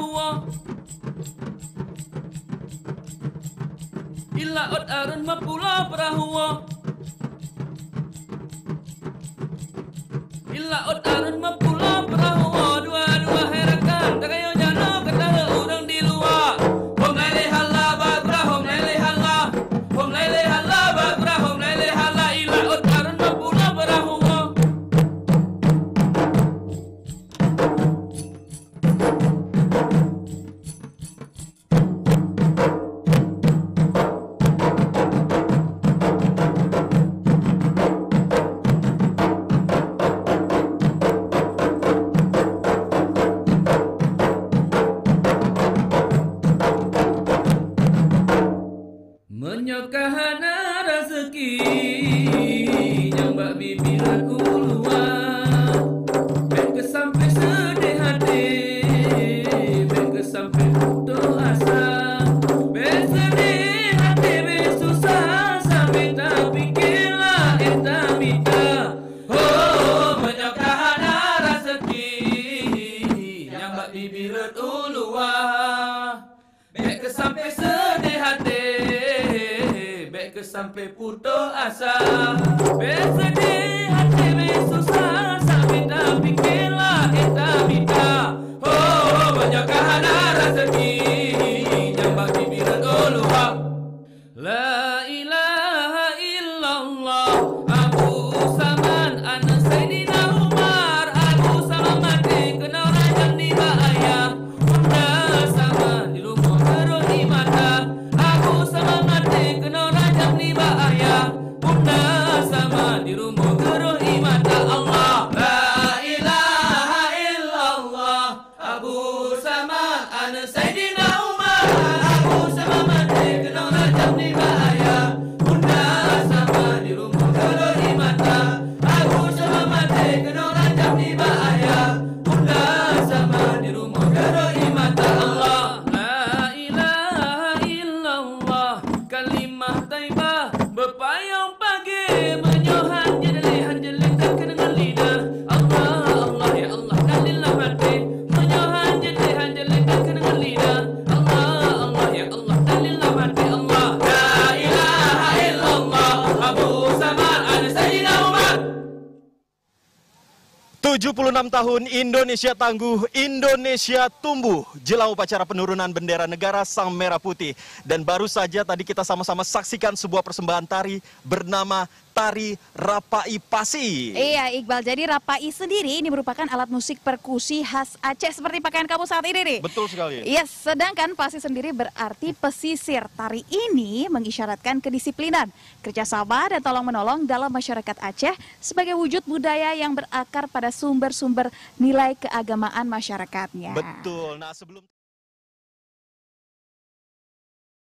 huwa illa ot arun mapula prahuwa illa ot arun mapula prahuwa dua-dua herakan takayo jano kata urang di luar hom lele halla bagra hom lele halla bagra hom lele halla illa ot arun mapula prahuwa menyokahana rezeki nyambak bibiran uluan ben kesampai sedih hati ben kesampai putus asa ben sedih hati ben susah sampai tak pikirlah eta minta oh menyokahana rezeki nyambak bibiran uluan ben kesampai sedih hati sampai putus asa bersedih hati susah sampai tak pikirlah kita minta oh menyokahana rezeki nyambak bibiran uluha la ilaha illallah Abu Saman ana Sayyidina Umar Abu Saman mati kena rajam di bahaya bunda sama di rumah terus di mata Abu Saman mati kena di bahaya bunda sama di rumah geruh di mata Allah la ilaha illallah Abu Sama ana Sayyidina Umar Abu Sama mati kena rajam di bahaya bunda sama di rumah geruh di mata Abu Sama mati kena rajam di bahaya bunda sama di rumah geruh di mata Allah la ilaha illallah kalimah taibah berpayung pagi menyohan jelihan jelingkan dengan lidah Allah Allah ya Allah dalillah hati menyohan jelihan jelingkan dengan lidah Allah Allah ya Allah dalillah hati Allah la ilaha illallah Abu Samad ana Sayyidina Umar 76 tahun Indonesia tangguh, Indonesia tumbuh. Jelang upacara penurunan bendera negara Sang Merah Putih. Dan baru saja tadi kita sama-sama saksikan sebuah persembahan tari bernama Tari Rapai Pasi. Iya Iqbal, jadi Rapai sendiri ini merupakan alat musik perkusi khas Aceh seperti pakaian kamu saat ini nih. Betul sekali. Yes, sedangkan Pasi sendiri berarti pesisir. Tari ini mengisyaratkan kedisiplinan, kerjasama dan tolong-menolong dalam masyarakat Aceh sebagai wujud budaya yang berakar pada sumber-sumber nilai keagamaan masyarakatnya. Betul. Nah, sebelum